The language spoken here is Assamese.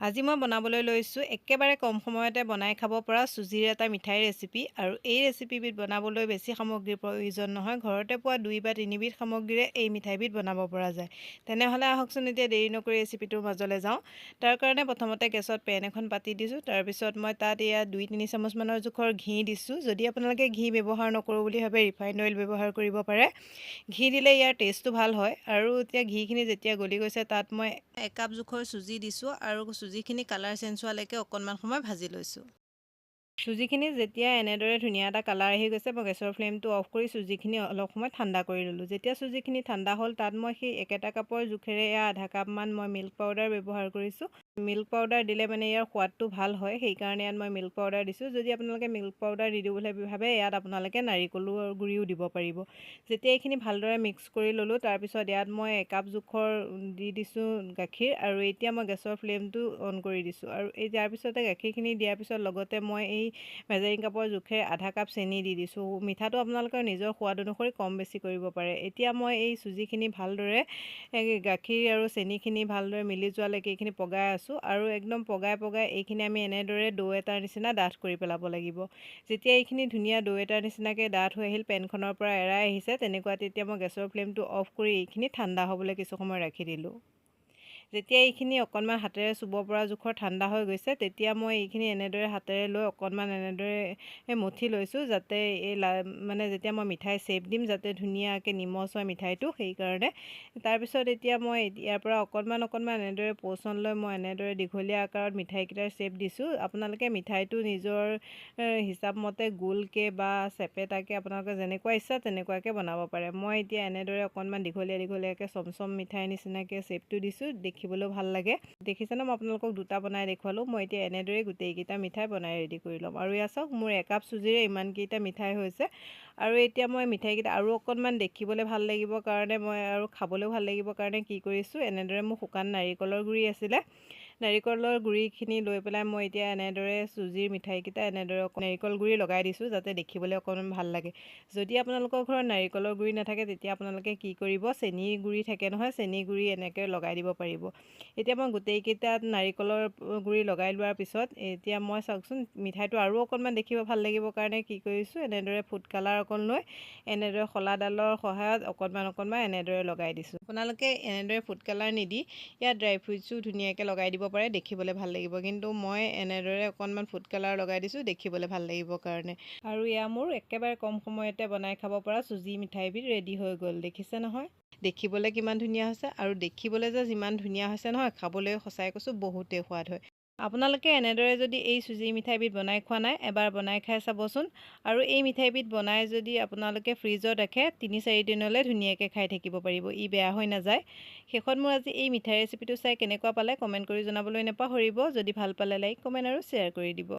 আজি মই বনাবলৈ লৈছোঁ একেবাৰে কম সময়তে বনাই খাব পৰা চুজিৰ এটা মিঠাই ৰেচিপি। আৰু এই ৰেচিপিবিধ বনাবলৈ বেছি সামগ্ৰীৰ প্ৰয়োজন নহয়। ঘৰতে পোৱা 2 বা 3 বিধ সামগ্ৰীৰে এই মিঠাইবিধ বনাব পৰা যায়। তেনেহ'লে আহকচোন এতিয়া দেৰি নকৰি ৰেচিপিটোৰ মাজলৈ যাওঁ। তাৰ কাৰণে প্ৰথমতে গেছত পেন এখন পাতি দিছোঁ। তাৰপিছত মই তাত এয়া 2-3 চামুচমানৰ জোখৰ ঘি দিছোঁ। যদি আপোনালোকে ঘি ব্যৱহাৰ নকৰোঁ বুলি ভাবে ৰিফাইণ্ড অইল ব্যৱহাৰ কৰিব পাৰে। ঘি দিলে ইয়াৰ টেষ্টটো ভাল হয়। আৰু এতিয়া ঘিখিনি যেতিয়া গলি গৈছে তাত মই 1 কাপ জোখৰ চুজি দিছোঁ আৰু চুজিখিনি কালাৰ চেঞ্জ হোৱালৈকে অকণমান সময় ভাজি লৈছোঁ। চুজিখিনি যেতিয়া এনেদৰে ধুনীয়া এটা কালাৰ আহি গৈছে, মই গেছৰ ফ্লেমটো অফ কৰি চুজিখিনি অলপ সময় ঠাণ্ডা কৰি ল'লোঁ। যেতিয়া চুজিখিনি ঠাণ্ডা হ'ল তাত মই সেই একেটা কাপৰ জোখেৰে আধা কাপমান মই মিল্ক পাউডাৰ ব্যৱহাৰ কৰিছোঁ। মিল্ক পাউডাৰ দিলে মানে ইয়াৰ সোৱাদটো ভাল হয়, সেইকাৰণে ইয়াত মই মিল্ক পাউডাৰ দিছোঁ। যদি আপোনালোকে মিল্ক পাউডাৰ নিদিওঁ বুলি ভাবে ইয়াত আপোনালোকে নাৰিকলৰ গুড়িও দিব পাৰিব। যেতিয়া এইখিনি ভালদৰে মিক্স কৰি ল'লোঁ তাৰপিছত ইয়াত মই 1 কাপ জোখৰ দি দিছোঁ গাখীৰ। আৰু এতিয়া মই গেছৰ ফ্লেমটো অন কৰি দিছোঁ। আৰু ইয়াৰ পিছতে গাখীৰখিনি দিয়াৰ পিছত লগতে মই এই মেজাৰিং কাপৰ জোখেৰে আধা কাপ চেনি দি দিছোঁ। মিঠাটো আপোনালোকৰ নিজৰ সোৱাদ অনুসৰি কম বেছি কৰিব পাৰে। এতিয়া মই এই চুজিখিনি ভালদৰে গাখীৰ আৰু চেনিখিনি ভালদৰে মিলি যোৱালৈকে এইখিনি পগাই আছোঁ। আৰু একদম পগাই এইখিনি আমি এনেদৰে দৌ এটাৰ নিচিনা ডাঠ কৰি পেলাব লাগিব। যেতিয়া এইখিনি ধুনীয়া দৌ এটাৰ নিচিনাকৈ ডাঠ হৈ আহিল, পেনখনৰ পৰা এৰাই আহিছে তেনেকুৱা, তেতিয়া মই গেছৰ ফ্লেমটো অফ কৰি এইখিনি ঠাণ্ডা হ'বলৈ কিছু সময় ৰাখি দিলোঁ। যেতিয়া এইখিনি অকণমান হাতেৰে চুব পৰা জোখৰ ঠাণ্ডা হৈ গৈছে, তেতিয়া মই এইখিনি এনেদৰে হাতেৰে লৈ অকণমান এনেদৰে মঠি লৈছোঁ, যাতে মানে যেতিয়া মই মিঠাই চেপ দিম যাতে ধুনীয়াকৈ নিমজ হয় মিঠাইটো, সেইকাৰণে। তাৰপিছত এতিয়া মই ইয়াৰ পৰা অকণমান এনেদৰে প'ৰ্চন লৈ মই এনেদৰে দীঘলীয়া আকাৰত মিঠাইকেইটাৰ চেপ দিছোঁ। আপোনালোকে মিঠাইটো নিজৰ হিচাপমতে গোলকৈ বা চেপেটাকৈ আপোনালোকে যেনেকুৱা ইচ্ছা তেনেকুৱাকৈ বনাব পাৰে। মই এতিয়া এনেদৰে অকণমান দীঘলীয়াকৈ চমচম মিঠাই নিচিনাকৈ চেপটো দিছোঁ, দেখিবলৈও ভাল লাগে। দেখিছেনে, মই আপোনালোকক 2টা বনাই দেখুৱালোঁ। মই এতিয়া এনেদৰেই গোটেইকেইটা মিঠাই বনাই ৰেডি কৰি ল'ম। আৰু এয়া চাওক, মোৰ 1 কাপ চুজিৰে ইমানকেইটা মিঠাই হৈছে। আৰু এতিয়া মই মিঠাইকেইটা আৰু অকণমান দেখিবলৈ ভাল লাগিব কাৰণে মই আৰু খাবলৈও ভাল লাগিব কাৰণে কি কৰিছোঁ, এনেদৰে মোৰ শুকান নাৰিকলৰ গুড়ি আছিলে, নাৰিকলৰ গুড়িখিনি লৈ পেলাই মই এতিয়া এনেদৰে চুজিৰ মিঠাইকেইটা এনেদৰে নাৰিকল গুড়ি লগাই দিছোঁ, যাতে দেখিবলৈ অকণমান ভাল লাগে। যদি আপোনালোকৰ ঘৰত নাৰিকলৰ গুড়ি নাথাকে তেতিয়া আপোনালোকে কি কৰিব, চেনিৰ গুড়ি থাকে নহয়, চেনিৰ গুড়ি এনেকৈ লগাই দিব পাৰিব। এতিয়া মই গোটেইকেইটাত নাৰিকলৰ গুড়ি লগাই লোৱাৰ পিছত এতিয়া মই চাওকচোন, মিঠাইটো আৰু অকণমান দেখিব ভাল লাগিব কাৰণে কি কৰিছোঁ, এনেদৰে ফুড কালাৰ অকণ লৈ এনেদৰে শলাডালৰ সহায়ত অকণমান এনেদৰে লগাই দিছোঁ। আপোনালোকে এনেদৰে ফুড কালাৰ নিদি ইয়াত ড্ৰাই ফ্ৰুটছো ধুনীয়াকৈ লগাই দিব পাৰে, দেখিবলৈ ভাল লাগিব। কিন্তু মই এনেদৰে অকণমান ফুড কালাৰ লগাই দিছোঁ দেখিবলৈ ভাল লাগিব কাৰণে। আৰু এয়া মোৰ একেবাৰে কম সময়তে বনাই খাব পৰা চুজি মিঠাইবিধ ৰেডি হৈ গ'ল। দেখিছে নহয়, দেখিবলৈ কিমান ধুনীয়া হৈছে। আৰু দেখিবলৈ যে যিমান ধুনীয়া হৈছে নহয়, খাবলৈ সঁচাই কৈছোঁ বহুতেই সোৱাদ হয়। আপোনালোকে এনেদৰে যদি এই চুজি মিঠাইবিধ বনাই খোৱা নাই, এবাৰ বনাই খাই চাবচোন। আৰু এই মিঠাইবিধ বনাই যদি আপোনালোকে ফ্ৰিজত ৰাখে 3-4 দিনলৈ ধুনীয়াকৈ খাই থাকিব পাৰিব, ই বেয়া হৈ নাযায়। শেষত মোৰ আজি এই মিঠাই ৰেচিপিটো চাই কেনেকুৱা পালে কমেণ্ট কৰি জনাবলৈ নাপাহৰিব। যদি ভাল পালে লাইক, কমেণ্ট আৰু শ্বেয়াৰ কৰি দিব।